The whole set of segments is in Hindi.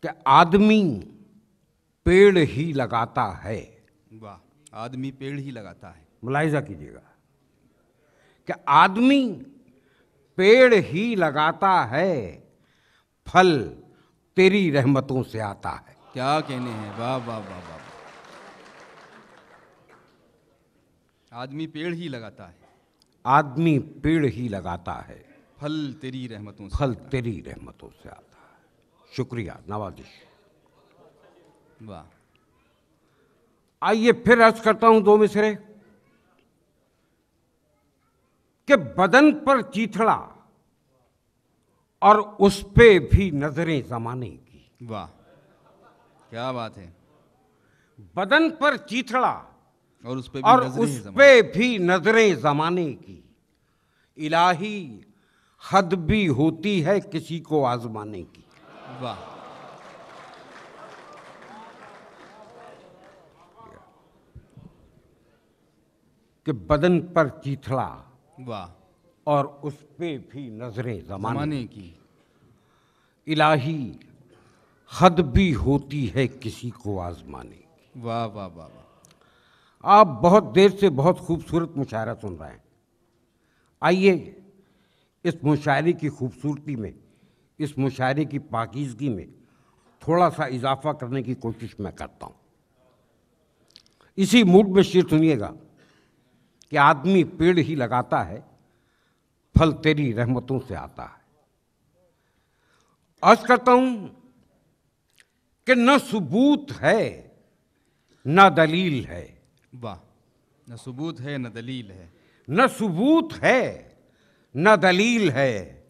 कि आदमी पेड़ ही लगाता है। वाह, आदमी पेड़ ही लगाता है। मुलाहिजा कीजिएगा कि आदमी पेड़ ही लगाता है, फल तेरी रहमतों से आता है। क्या कहने हैं, वाह वाह वाह वाह। आदमी पेड़ ही लगाता है, आदमी पेड़ ही लगाता है, फल तेरी रहमतों से फल आता है। तेरी रहमतों से आता है। शुक्रिया, नवाजिश। वाह। आइए फिर अर्ज करता हूं दो मिसरे कि बदन पर चीथड़ा और उस पे भी नजरें जमाने की। वाह, क्या बात है। बदन पर चीथड़ा और उस पे भी और नजरें उस जमाने। पे भी नजरें जमाने की। इलाही हद भी होती है किसी को आजमाने की। वाह, कि बदन पर चीथड़ा वाह। और उस पे भी नजरें जमाने जमाने की। इलाही हद भी होती है किसी को आजमाने की। वाह वाह वाह वाह। आप बहुत देर से बहुत खूबसूरत मुशायरा सुन रहे हैं। आइए इस मुशायरे की खूबसूरती में, इस मुशायरे की पाकीज़गी में थोड़ा सा इजाफा करने की कोशिश मैं करता हूँ। इसी मूड में शेर सुनिएगा कि आदमी पेड़ ही लगाता है, फल तेरी रहमतों से आता है। अर्ज करता हूं कि न सबूत है न दलील है। वाह, न सबूत है न दलील है। न सबूत है न दलील है,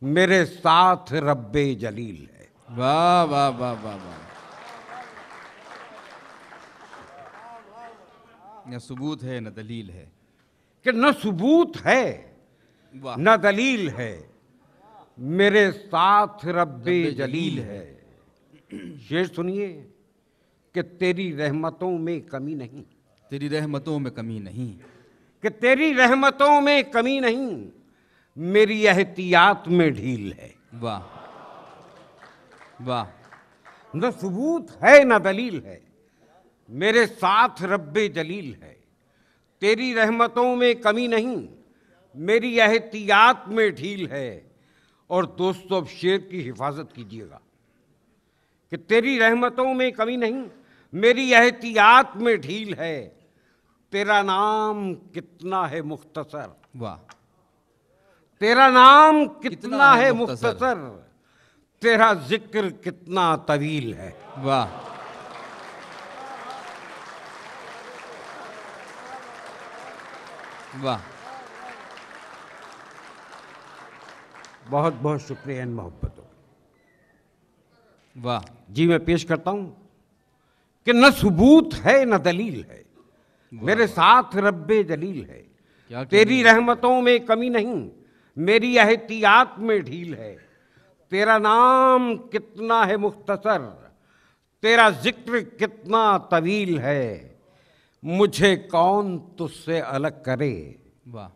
मेरे साथ रब्बे जलील है। वाह वाह वाह वाह वाह। न सबूत है न दलील है। कि न सबूत है वाह, न दलील है, मेरे साथ रब्बे जलील है। शेर सुनिए कि तेरी रहमतों में कमी नहीं, तेरी रहमतों में कमी नहीं। कि तेरी रहमतों में कमी नहीं, मेरी एहतियात में ढील है। वाह वाह। न सबूत है न दलील है, मेरे साथ रब्बे जलील है। तेरी रहमतों में कमी नहीं, मेरी एहतियात में ढील है। और दोस्तों, अब शेर की हिफाजत कीजिएगा कि तेरी रहमतों में कमी नहीं, मेरी एहतियात में ढील है। तेरा नाम कितना है मुख्तसर, वाह, तेरा नाम कितना कितना है है मुख्तसर। मुख्तसर, तेरा जिक्र कितना तवील है। वाह वाह। बहुत बहुत शुक्रिया इन मोहब्बतों। वाह जी मैं पेश करता हूं कि न सबूत है न दलील है, मेरे साथ रब्बे जलील है। क्या तेरी रहमतों में कमी नहीं, मेरी एहतियात में ढील है। तेरा नाम कितना है मुख्तसर, तेरा जिक्र कितना तवील है। मुझे कौन तुझसे अलग करे, वाह।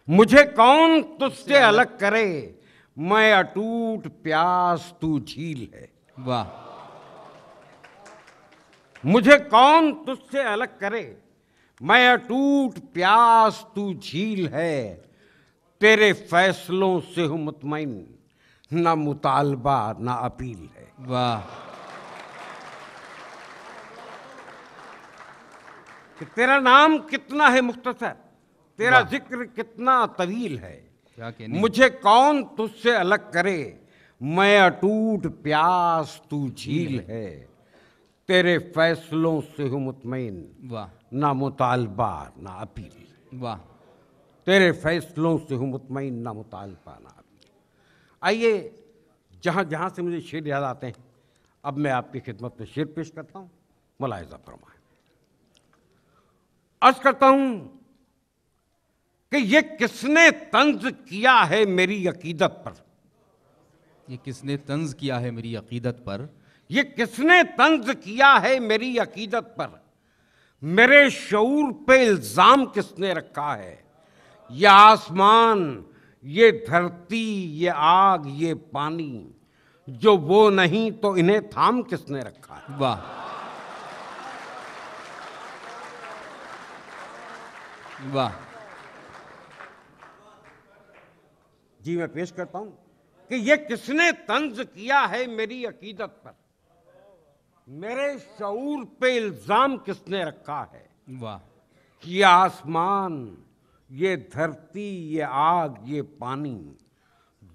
मुझे कौन तुझसे अलग करे, मैं अटूट प्यास तू झील है। वाह मुझे कौन तुझसे अलग करे, मैं अटूट प्यास तू झील है। तेरे फैसलों से हूं मुतमईन, ना मुतालबा ना अपील है। वाह। कि तेरा नाम कितना है मुख्तसर, तेरा वाह। जिक्र कितना तवील है। क्या कहने। मुझे कौन तुझसे अलग करे, मैं अटूट प्यास तू झील है। तेरे फैसलों से हूं मुतमईन, वाह ना मुतालबा ना अपील। वाह। तेरे फैसलों से हूं मुतमईन, ना मुतालबा ना अपील। आइए जहां जहां से मुझे शेर याद आते हैं, अब मैं आपकी खिदमत में शेर पेश करता हूं। मुलाहिजा फरमाएं। अर्ज करता हूं कि ये किसने तंज किया है मेरी अकीदत पर, ये किसने तंज किया है मेरी अकीदत पर। ये किसने तंज किया है मेरी अकीदत पर, मेरे शऊर पे इल्जाम किसने रखा है। ये आसमान, ये धरती, ये आग, ये पानी, जो वो नहीं तो इन्हें थाम किसने रखा है। वाह वाह। जी मैं पेश करता हूं कि ये किसने तंज किया है मेरी अकीदत पर, मेरे शऊर पे इल्जाम किसने रखा है। वाह। ये आसमान, ये धरती, ये आग, ये पानी,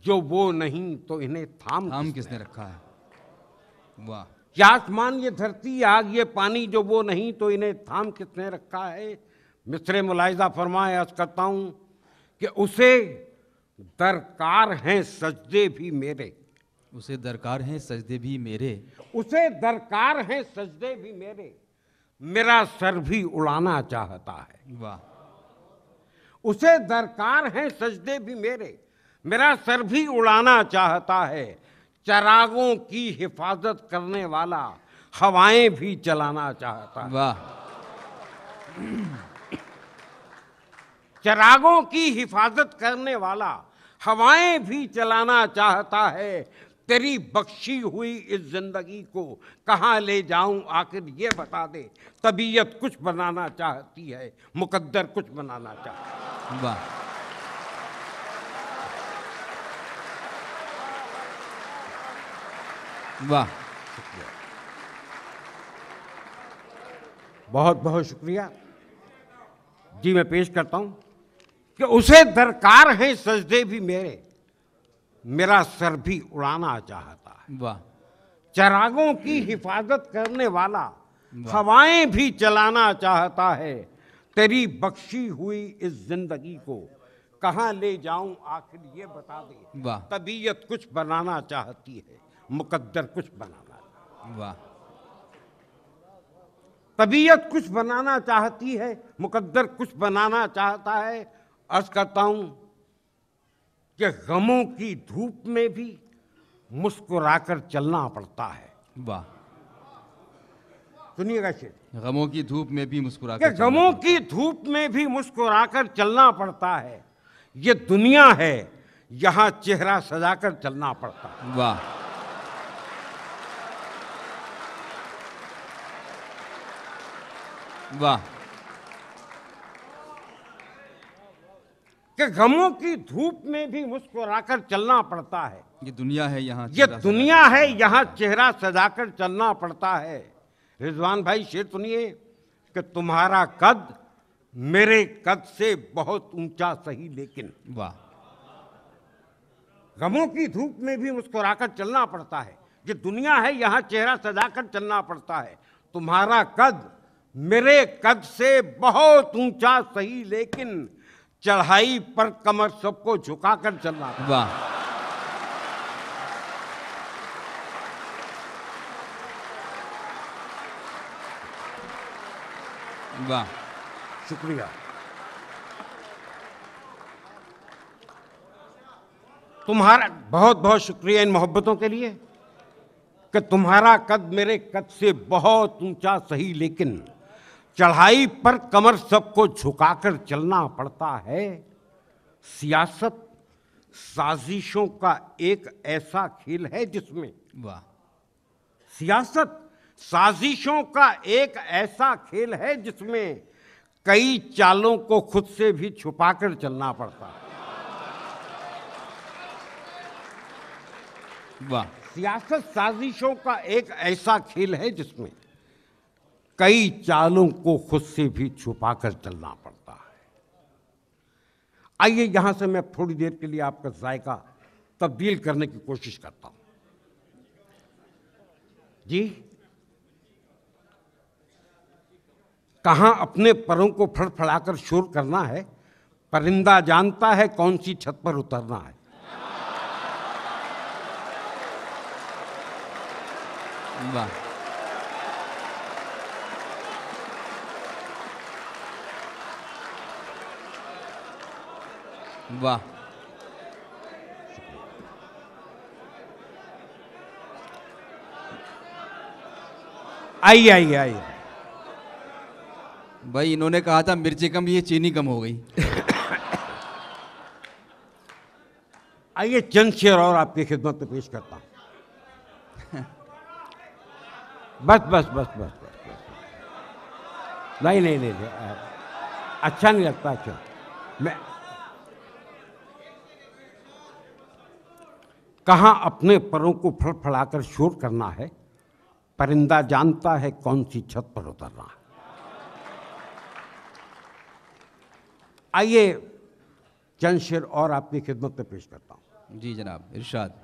जो वो नहीं तो इन्हें थाम किसने रखा है। वाह। ये आसमान, ये धरती, ये आग, ये पानी, जो वो नहीं तो इन्हें थाम किसने रखा है। मिसरे मुलाहिजा फरमाए, अर्ज करता हूं कि उसे दरकार हैं सजदे भी मेरे, उसे दरकार हैं सजदे भी मेरे, उसे दरकार हैं सजदे भी मेरे, मेरा सर भी उड़ाना चाहता है। वाह। उसे दरकार हैं सजदे भी मेरे, मेरा सर भी उड़ाना चाहता है। चरागों की हिफाजत करने वाला हवाएं भी चलाना चाहता है। वाह। चरागों की हिफाजत करने वाला हवाएं भी चलाना चाहता है। तेरी बख्शी हुई इस जिंदगी को कहाँ ले जाऊं आखिर ये बता दे। तबीयत कुछ बनाना चाहती है, मुकद्दर कुछ बनाना चाहता है। वाह। वाह। बहुत बहुत शुक्रिया। जी मैं पेश करता हूं कि उसे दरकार है सजदे भी मेरे, मेरा सर भी उड़ाना चाहता है। वाह। चरागों की हिफाजत करने वाला हवाएं भी चलाना चाहता है। तेरी बख्शी हुई इस जिंदगी को कहाँ ले जाऊं आखिर ये बता दे। वाह। तबीयत कुछ बनाना चाहती है, मुकद्दर कुछ बनाना चाहता है। वाह। तबीयत कुछ बनाना चाहती है, मुकद्दर कुछ बनाना चाहता है। अर्ज करता हूं कि गमों की धूप में भी मुस्कुराकर चलना पड़ता है। वाह। सुनिएगा शेर, गमों की धूप में भी कि मुस्कुराकर गमों की धूप में भी मुस्कुराकर चलना पड़ता है। ये दुनिया है, यहां चेहरा सजाकर चलना पड़ता है। वाह। वाह। कि गमों की धूप में भी मुस्कुराकर चलना पड़ता है। ये दुनिया है, यहाँ ये दुनिया है, यहाँ चेहरा सजाकर चलना पड़ता है। रिजवान भाई शेर सुनिए कि तुम्हारा कद मेरे कद से बहुत ऊंचा सही लेकिन। वाह। गमों की धूप में भी मुस्कुराकर चलना पड़ता है। ये दुनिया है, यहाँ चेहरा सजाकर चलना पड़ता है। तुम्हारा कद मेरे कद से बहुत ऊंचा सही लेकिन चढ़ाई पर कमर सबको झुकाकर चलना पड़ता है। वाह। वाह। शुक्रिया। तुम्हारा बहुत बहुत शुक्रिया इन मोहब्बतों के लिए कि तुम्हारा कद मेरे कद से बहुत ऊंचा सही लेकिन चढ़ाई पर कमर सबको झुकाकर चलना पड़ता है। सियासत साजिशों का एक ऐसा खेल है जिसमें, वाह। सियासत साजिशों का एक ऐसा खेल है जिसमें कई चालों को खुद से भी छुपाकर चलना पड़ता है। वाह। सियासत साजिशों का एक ऐसा खेल है जिसमें कई चालों को खुद से भी छुपाकर चलना पड़ता है। आइए यहां से मैं थोड़ी देर के लिए आपका जायका तब्दील करने की कोशिश करता हूं। जी, कहां अपने परों को फड़फड़ाकर शोर करना है, परिंदा जानता है कौन सी छत पर उतरना है। वाह। वाह। आइए आइए आइए। भाई इन्होंने कहा था मिर्ची कम, ये चीनी कम हो गई। आइए चंद शेर और आपकी खिदमत में पेश करता हूं। बस बस बस बस बस बस। नहीं नहीं नहीं, नहीं अच्छा नहीं लगता। अच्छा, मैं कहाँ अपने परों को फड़फड़ाकर शोर करना है, परिंदा जानता है कौन सी छत पर उतरना है। आइए चंद शेर और आपकी खिदमत में पेश करता हूं। जी जनाब, इरशाद।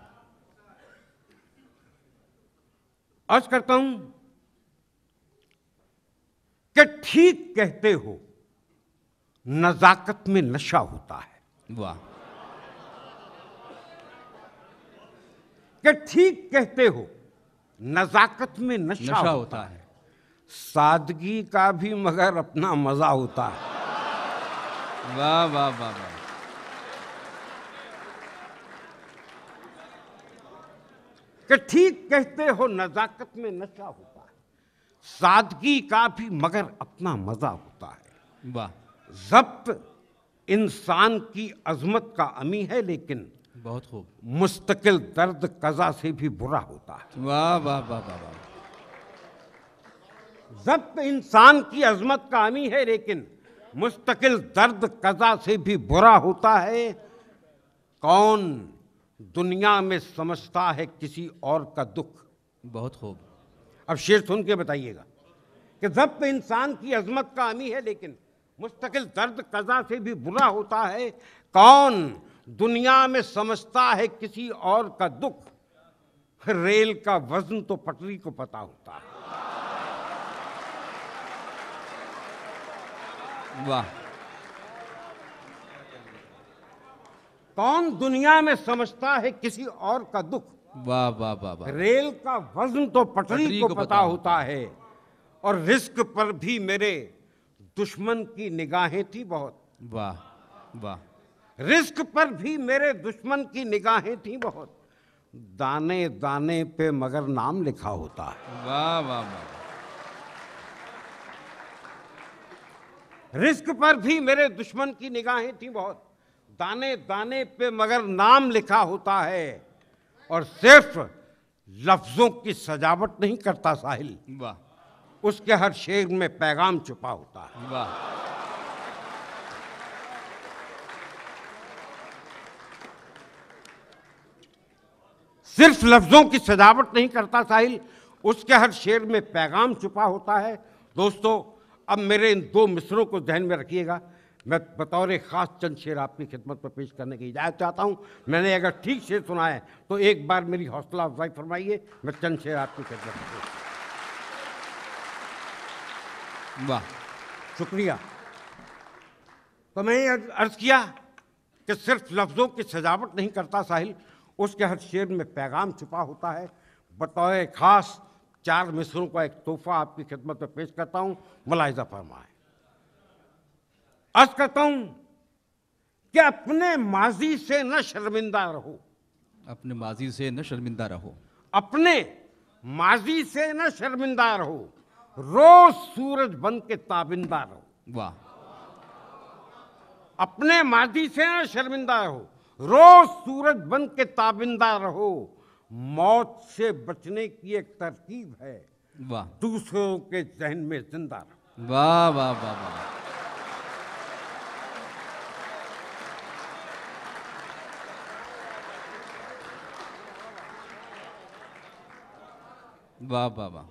अर्ज करता हूं कि ठीक कहते हो, नजाकत में नशा होता है। वाह। कि ठीक कहते हो, नजाकत में नशा होता है। सादगी का भी मगर अपना मजा होता है। वाह वाह वाह वाह। कि ठीक कहते हो, नजाकत में नशा होता है, सादगी का भी मगर अपना मजा होता है। वाह। जब्त इंसान की अजमत का अमी है, लेकिन बहुत खूब। मुस्तकिल दर्द कजा से भी बुरा होता है। वाह वाह वाह वाह वाह। जब्त इंसान की अजमत का अमी है, लेकिन मुस्तकिल दर्द कजा से भी बुरा होता है। कौन दुनिया में समझता है किसी और का दुख। बहुत खूब। अब शेर सुन के बताइएगा कि जब्त इंसान की अजमत का अमी है, लेकिन मुस्तकिल दर्द कजा से भी बुरा होता है। कौन दुनिया में समझता है किसी और का दुख। रेल का वजन तो पटरी को पता होता है। वाह। कौन दुनिया में समझता है किसी और का दुख। वाह वाह वाह वाह। रेल का वजन तो पटरी को पता होता है। और रिस्क पर भी मेरे दुश्मन की निगाहें थी बहुत। वाह वाह। रिस्क पर भी मेरे दुश्मन की निगाहें थी बहुत। दाने दाने पे मगर नाम लिखा होता है। वाह वाह वाह। रिस्क पर भी मेरे दुश्मन की निगाहें थी बहुत। दाने दाने पे मगर नाम लिखा होता है। और सिर्फ लफ्जों की सजावट नहीं करता साहिल, वाह। उसके हर शेर में पैगाम छुपा होता है। वाह। सिर्फ लफ्जों की सजावट नहीं करता साहिल, उसके हर शेर में पैगाम छुपा होता है। दोस्तों, अब मेरे इन दो मिसरों को ध्यान में रखिएगा। मैं बतौर खास चंद शेर आपकी खिदमत में पेश करने की इजाज़त चाहता हूं। मैंने अगर ठीक शेर सुना है तो एक बार मेरी हौसला अफजाई फरमाइए। मैं चंद शेर आपकी खिदमत में पेश। वाह। शुक्रिया। तो मैं ये अर्ज किया कि सिर्फ लफ्जों की सजावट नहीं करता साहिल, उसके हर शेर में पैगाम छुपा होता है। बतौर खास चार मिसरों का एक तोहफा आपकी खिदमत में पेश करता हूं, मुलाहिजा फरमाएं। अर्ज करता हूं कि अपने माजी से न शर्मिंदा रहो। अपने माजी से न शर्मिंदा रहो। अपने माजी से न शर्मिंदा रहो। रोज सूरज बन के ताबिंदा रहो। वाह। अपने माजी से न शर्मिंदा रहो, रोज सूरज बन के ताबिंदा रहो। मौत से बचने की एक तरकीब है, वाह। दूसरों के जहन में जिंदा रहो। वाह वाह वाह वाह। वाह वाह वाह।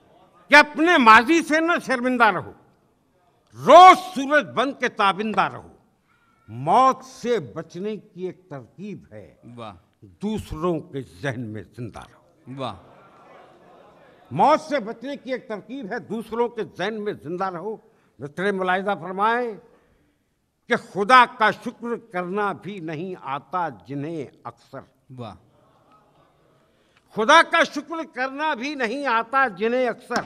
कि अपने माजी से न शर्मिंदा रहो, रोज सूरज बन के ताबिंदा रहो। मौत से बचने की एक तरकीब है, वाह। दूसरों के जहन में जिंदा रहो। वाह। मौत से बचने की एक तरकीब है, दूसरों के जहन में जिंदा रहो। मिस्टर मुलाहिजा फरमाए कि खुदा का शुक्र करना भी नहीं आता जिन्हें अक्सर। वाह। खुदा का शुक्र करना भी नहीं आता जिन्हें अक्सर।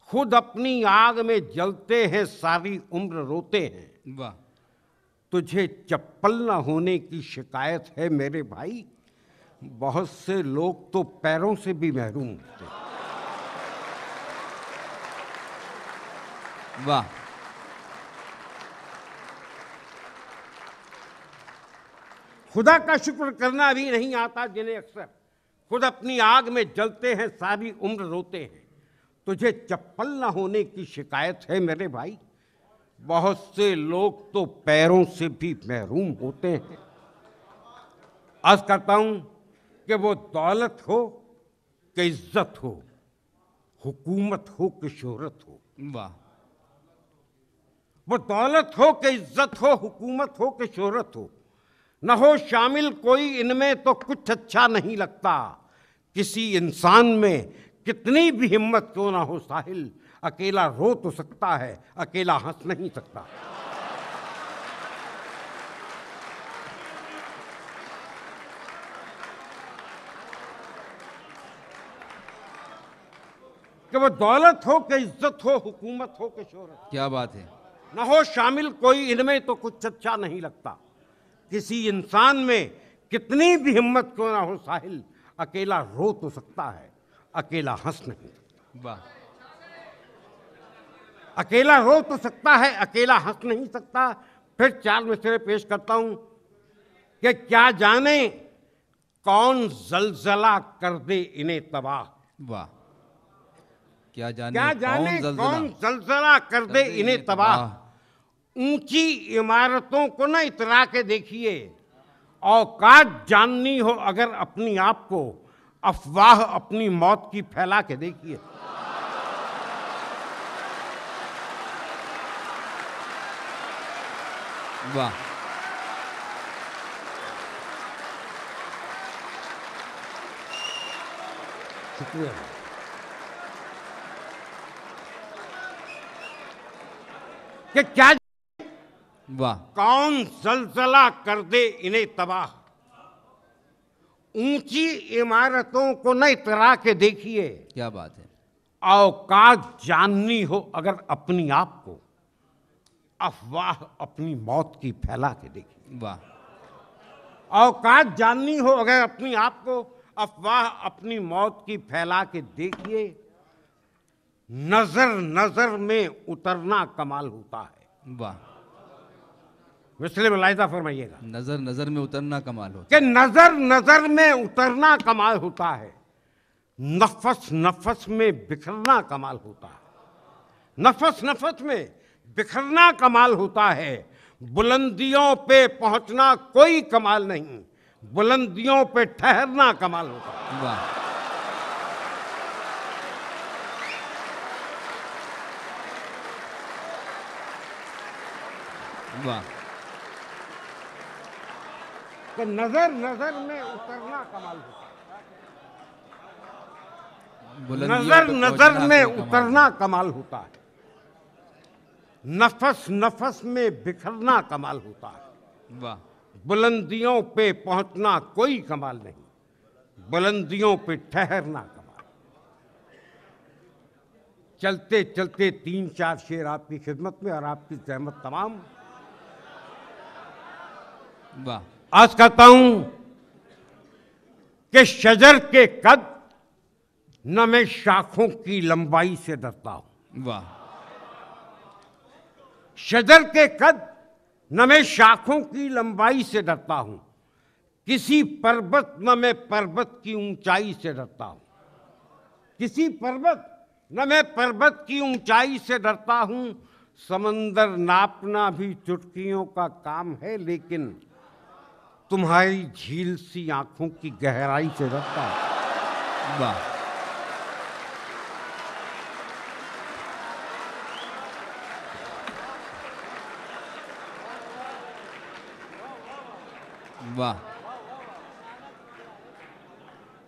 खुद अपनी आग में जलते हैं, सारी उम्र रोते हैं। वाह। तुझे चप्पल न होने की शिकायत है मेरे भाई, बहुत से लोग तो पैरों से भी महरूम होते हैं। वाह। खुदा का शुक्र करना भी नहीं आता जिन्हें अक्सर। खुद अपनी आग में जलते हैं, सारी उम्र रोते हैं। तुझे चप्पल न होने की शिकायत है मेरे भाई, बहुत से लोग तो पैरों से भी महरूम होते हैं। अर्ज करता हूं कि वो दौलत हो कि इज्जत हो, हुकूमत हो कि शोहरत हो, वाह, वो दौलत हो कि इज्जत हो, हुकूमत हो कि शोहरत हो, न हो शामिल कोई इनमें तो कुछ अच्छा नहीं लगता। किसी इंसान में कितनी भी हिम्मत क्यों ना हो साहिल, अकेला रो तो सकता है, अकेला हंस नहीं सकता। कि वो दौलत हो कि इज्जत हो, हुकूमत हो कि शोहरत, क्या बात है। न हो शामिल कोई इनमें तो कुछ अच्छा नहीं लगता। किसी इंसान में कितनी भी हिम्मत क्यों ना हो साहिल, अकेला रो तो सकता है, अकेला हंस नहीं। वाह, अकेला रो तो सकता है, अकेला हंस नहीं सकता। फिर 4 मिसरे पेश करता हूं कि क्या जाने कौन जलजला कर दे इन्हें तबाह। वाह, क्या जाने कौन जलजला कर दे इन्हें तबाह। ऊंची इमारतों को न इतरा के देखिए, औकात जाननी हो अगर अपनी आप को, अफवाह अपनी मौत की फैला के देखिए। वाह, शुक्रिया। कि क्या वाह, कौन जलजला कर दे इन्हें तबाह। ऊंची इमारतों को न इतरा के देखिए, क्या बात है। औकात जाननी हो अगर अपनी आप को, अफवाह अपनी मौत की फैला के देखिए। वाह, औकात जाननी हो अगर अपनी आप को, अफवाह अपनी मौत की फैला के देखिए। नजर नजर में उतरना कमाल होता है। वाह, मिसले मुलाहिजा फरमाइएगा नजर नजर में उतरना कमाल होता कि नजर नजर में उतरना कमाल होता है, नफस नफस में बिखरना कमाल होता है। नफस नफस में बिखरना कमाल होता है। बुलंदियों पे पहुंचना कोई कमाल नहीं, बुलंदियों पे ठहरना कमाल होता है। वाह, वाह, कि नजर नजर में उतरना कमाल होता है। बुलंदियों नजर पे नजर पहुंचना में कोई कमाल उतरना कमाल होता है। नफस नफस में बिखरना कमाल होता है। नहीं। वाह, बुलंदियों पे पहुंचना कोई कमाल नहीं, बुलंदियों पे ठहरना कमाल। चलते चलते 3-4 शेर आपकी खिदमत में और आपकी जहमत तमाम। वाह, आज कहता हूं कि शजर के कद न मैं शाखों की लंबाई से डरता हूं। वाह, शजर के कद न मैं शाखों की लंबाई से डरता हूं, किसी पर्वत न मैं पर्वत की ऊंचाई से डरता हूं। किसी पर्वत न मैं पर्वत की ऊंचाई से डरता हूं। समंदर नापना भी चुटकियों का काम है, लेकिन तुम्हारी झील सी आंखों की गहराई से डरता हूं। वाह, वाह,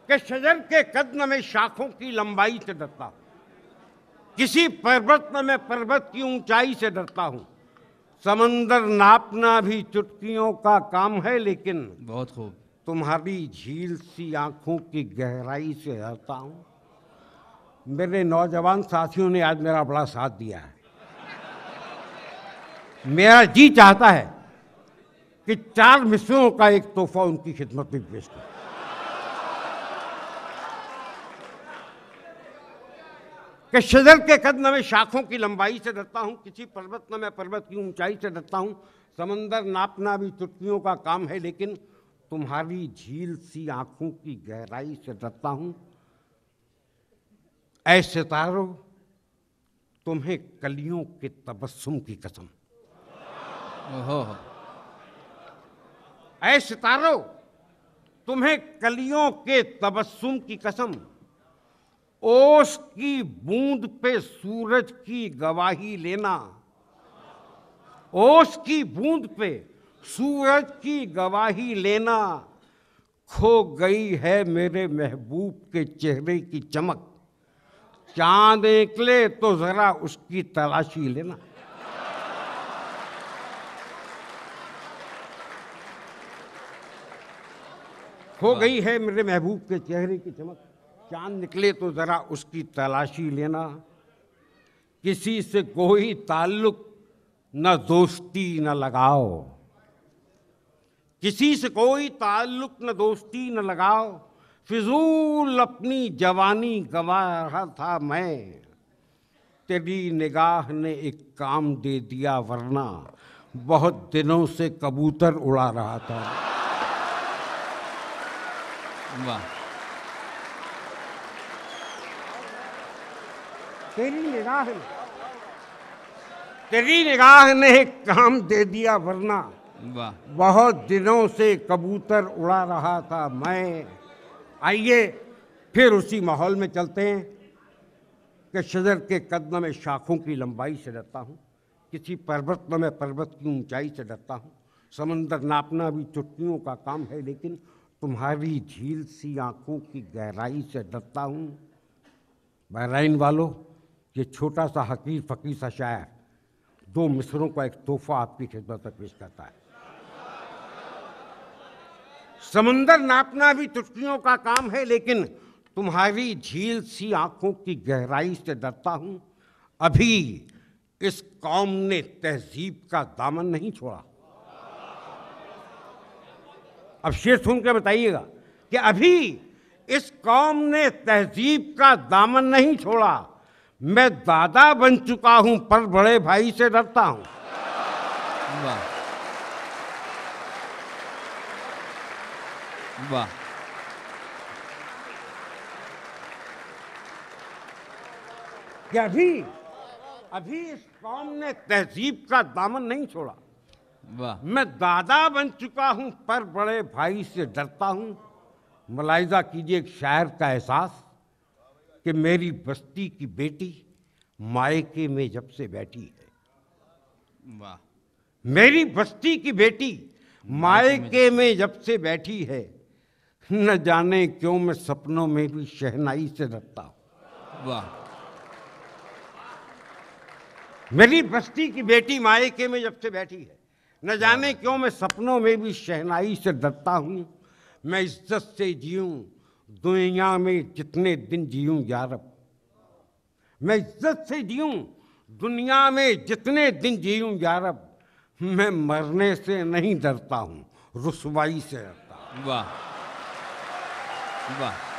कि शजर के कद न मैं शाखों की लंबाई से डरता हूं, किसी पर्वत न मैं पर्वत की ऊंचाई से डरता हूं। समंदर नापना भी चुटकियों का काम है, लेकिन बहुत खूब। तुम्हारी झील सी आंखों की गहराई से डरता हूं। मेरे नौजवान साथियों ने आज मेरा बड़ा साथ दिया है। मेरा जी चाहता है कि 4 मिसरों का एक तोहफा उनकी खिदमत में पेश करूं। कि शजर के कद न मैं शाखों की लंबाई से डरता हूं, किसी पर्वत न मैं पर्वत की ऊंचाई से डरता हूं। समंदर नापना भी चुटकियों का काम है, लेकिन तुम्हारी झील सी आंखों की गहराई से डरता हूं। ऐ सितारों, तुम्हें कलियों के तबस्सुम की कसम। ओहो। ऐ सितारों, तुम्हें कलियों के तबस्सुम की कसम। ओस की बूंद पे सूरज की गवाही लेना। ओस की बूंद पे सूरज की गवाही लेना। खो गई है मेरे महबूब के चेहरे की चमक। चांद निकले तो जरा उसकी तलाशी लेना। खो गई है मेरे महबूब के चेहरे की चमक। चांद निकले तो जरा उसकी तलाशी लेना। किसी से कोई ताल्लुक न दोस्ती न लगाओ। किसी से कोई ताल्लुक न दोस्ती न लगाओ। फिजूल अपनी जवानी गंवा रहा था मैं। तेरी निगाह ने एक काम दे दिया, वरना बहुत दिनों से कबूतर उड़ा रहा था। वाह। तेरी निगाह ने एक काम दे दिया, वरना वाह। बहुत दिनों से कबूतर उड़ा रहा था मैं। आइए फिर उसी माहौल में चलते हैं कि शजर के कदम में शाखों की लंबाई से डरता हूँ। किसी पर्वत में मैं पर्वत की ऊंचाई से डरता हूँ। समंदर नापना भी चुटकियों का काम है, लेकिन तुम्हारी झील सी आंखों की गहराई से डरता हूँ। बहरीन वालों, ये छोटा सा हकीर फकीर सा शायर 2 मिसरों का एक तोहफा आपकी खिदमत में पेश करता है। समंदर नापना भी चुटकियों का काम है, लेकिन तुम्हारी झील सी आंखों की गहराई से डरता हूं। अभी इस कौम ने तहजीब का दामन नहीं छोड़ा। अब शेर सुन के बताइएगा कि अभी इस कौम ने तहजीब का दामन नहीं छोड़ा। मैं दादा बन चुका हूं, पर बड़े भाई से डरता हूं। वाह वाह। कि अभी इस कौम ने तहजीब का दामन नहीं छोड़ा। वाह। मैं दादा बन चुका हूं, पर बड़े भाई से डरता हूं। मुलाहिजा कीजिए एक शायर का एहसास कि मेरी बस्ती की बेटी मायके में जब से बैठी है। वाह। मेरी बस्ती की बेटी मायके में जब से बैठी है। न जाने क्यों मैं सपनों में भी शहनाई से डरता हूं। वाह। मेरी बस्ती की बेटी मायके में जब से बैठी है। न जाने क्यों मैं सपनों में भी शहनाई से डरता हूं। मैं इज्जत से जीऊं दुनिया में जितने दिन जीऊं या रब। मैं इज्जत से जीऊं दुनिया में जितने दिन जीऊं या रब। मैं मरने से नहीं डरता हूं, रुसवाई से डरता हूं। वाह वाह।